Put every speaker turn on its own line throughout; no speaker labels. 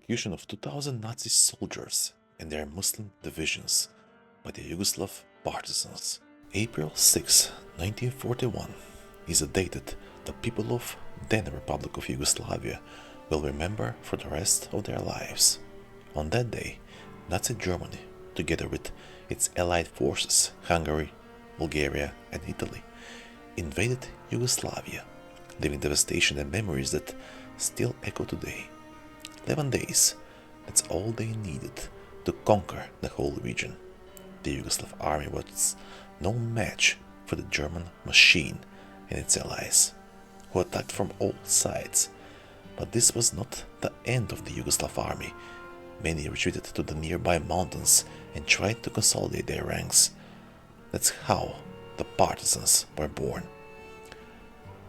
execution of 2,000 Nazi soldiers and their Muslim divisions by the Yugoslav partisans. April 6, 1941 is a date that the people of then Republic of Yugoslavia will remember for the rest of their lives. On that day, Nazi Germany, together with its allied forces Hungary, Bulgaria and Italy, invaded Yugoslavia, leaving devastation and memories that still echo today. 11 days, that's all they needed to conquer the whole region. The Yugoslav army was no match for the German machine and its allies, who attacked from all sides. But this was not the end of the Yugoslav army. Many retreated to the nearby mountains and tried to consolidate their ranks. That's how the partisans were born.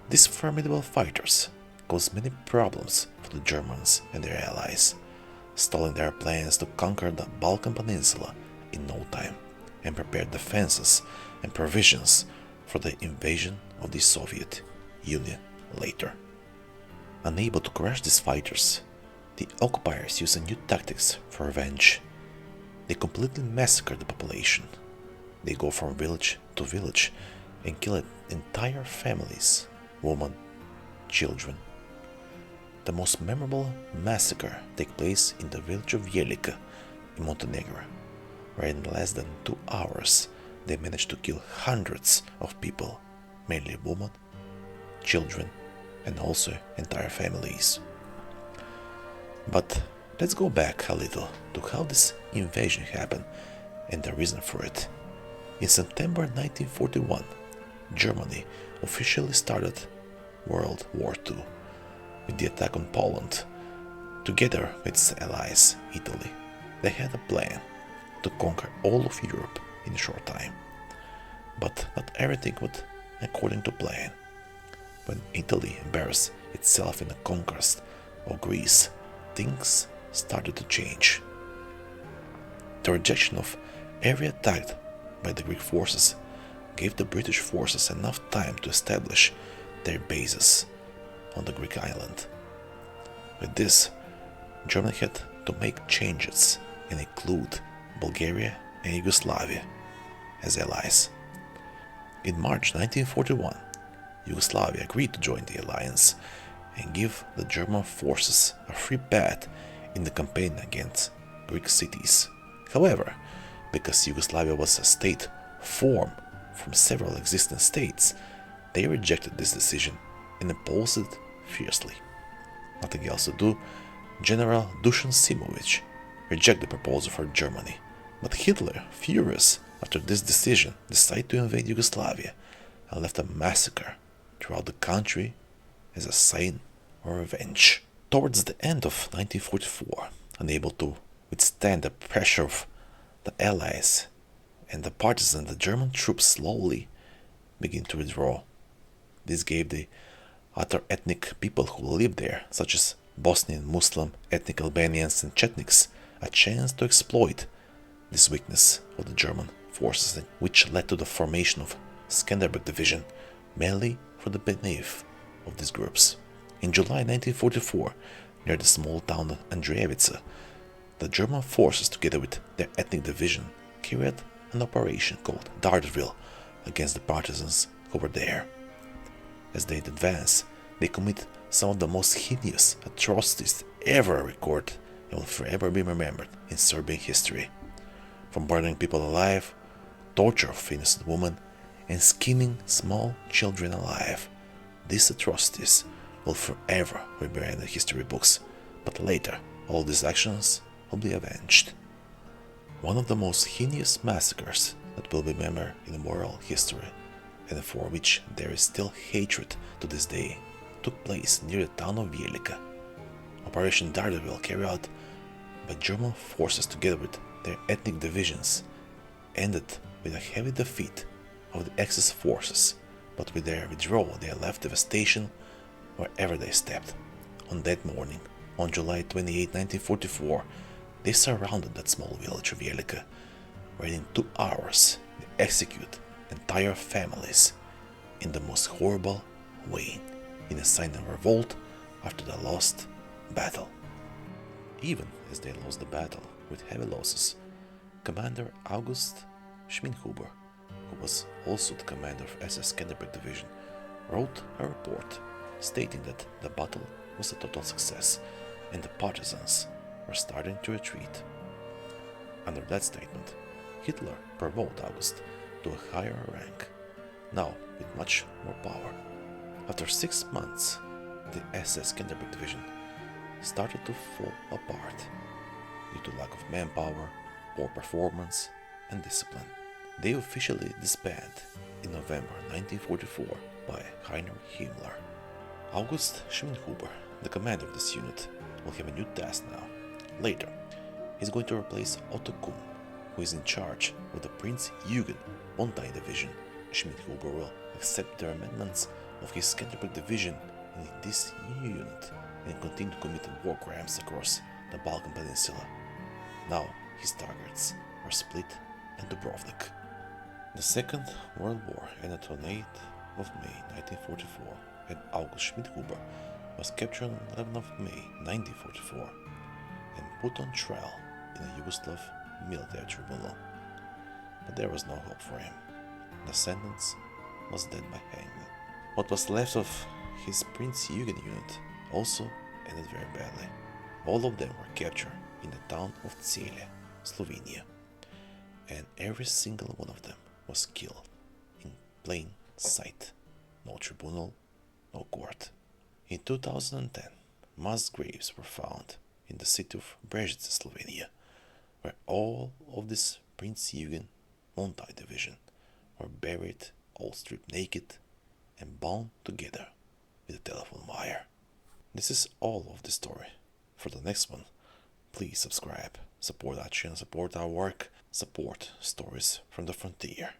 These formidable fighters caused many problems for the Germans and their allies, stalling their plans to conquer the Balkan Peninsula in no time and prepared defenses and provisions for the invasion of the Soviet Union later. Unable to crush these fighters, the occupiers used new tactics for revenge. They completely massacred the population. They go from village to village and kill entire families, women, children. The most memorable massacre takes place in the village of Jelika in Montenegro, where in less than 2 hours they managed to kill hundreds of people, mainly women, children, and also entire families. But let's go back a little to how this invasion happened and the reason for it. In September 1941, Germany officially started World War II with the attack on Poland. Together with its allies, Italy, they had a plan to conquer all of Europe in a short time. But not everything went according to plan. When Italy embarrassed itself in the conquest of Greece, things started to change. The rejection of area attacked by the Greek forces gave the British forces enough time to establish their bases on the Greek island. With this, Germany had to make changes and include Bulgaria and Yugoslavia as allies. In March 1941, Yugoslavia agreed to join the alliance and give the German forces a free path in the campaign against Greek cities. However, because Yugoslavia was a state formed from several existing states, they rejected this decision and opposed it fiercely. Nothing else to do, General Dusan Simovic rejected the proposal for Germany, but Hitler, furious after this decision, decided to invade Yugoslavia and left a massacre throughout the country as a sign of revenge. Towards the end of 1944, unable to withstand the pressure of the Allies and the partisans, the German troops slowly began to withdraw. This gave the other ethnic people who lived there, such as Bosnian, Muslim, ethnic Albanians and Chetniks, a chance to exploit this weakness of the German forces, which led to the formation of Skanderberg Division, mainly for the benefit of these groups. In July 1944, near the small town of Andrejevica, the German forces, together with their ethnic division, carried an operation called Dardanville against the partisans who were there. As they advance, they commit some of the most heinous atrocities ever recorded and will forever be remembered in Serbian history. From burning people alive, torture of innocent women, and skinning small children alive, these atrocities will forever be buried in the history books, but later all these actions will be avenged. One of the most heinous massacres that will be remembered in world history, and for which there is still hatred to this day, took place near the town of Jelika. Operation Dardanville, carried out by German forces together with their ethnic divisions, ended with a heavy defeat of the Axis forces, but with their withdrawal they left devastation wherever they stepped. On that morning, on July 28, 1944, they surrounded that small village of Jelika, where in 2 hours they execute entire families in the most horrible way, in a sign of revolt after the lost battle. Even as they lost the battle with heavy losses, Commander August Schmidhuber, who was also the commander of SS Skanderberg Division, wrote a report stating that the battle was a total success and the partisans were starting to retreat. Under that statement, Hitler promoted August to a higher rank, now with much more power. After 6 months, the SS Skanderberg Division started to fall apart due to lack of manpower, poor performance, and discipline. They officially disbanded in November 1944 by Heinrich Himmler. August Schmidhuber, the commander of this unit, will have a new task now. Later, he's going to replace Otto Kuhn, who is in charge of the Prince Eugen wartime division. Schmidhuber will accept the amendments of his Skanderberg division in this new unit and continue to commit war crimes across the Balkan Peninsula. Now his targets are Split and Dubrovnik. The Second World War ended on 8th of May 1944, and August Schmidhuber was captured on 11th of May 1944 and put on trial in a Yugoslav military tribunal. But there was no hope for him. The sentence was death by hanging. What was left of his Prince Eugen unit also ended very badly. All of them were captured in the town of Celje, Slovenia, and every single one of them was killed in plain sight. No tribunal, no court. In 2010, mass graves were found in the city of Brežice, Slovenia, where all of this Prince Eugen wartime division were buried, all stripped naked and bound together with a telephone wire. This is all of the story. For the next one, please subscribe, support our channel, support our work, support Stories from the Frontier.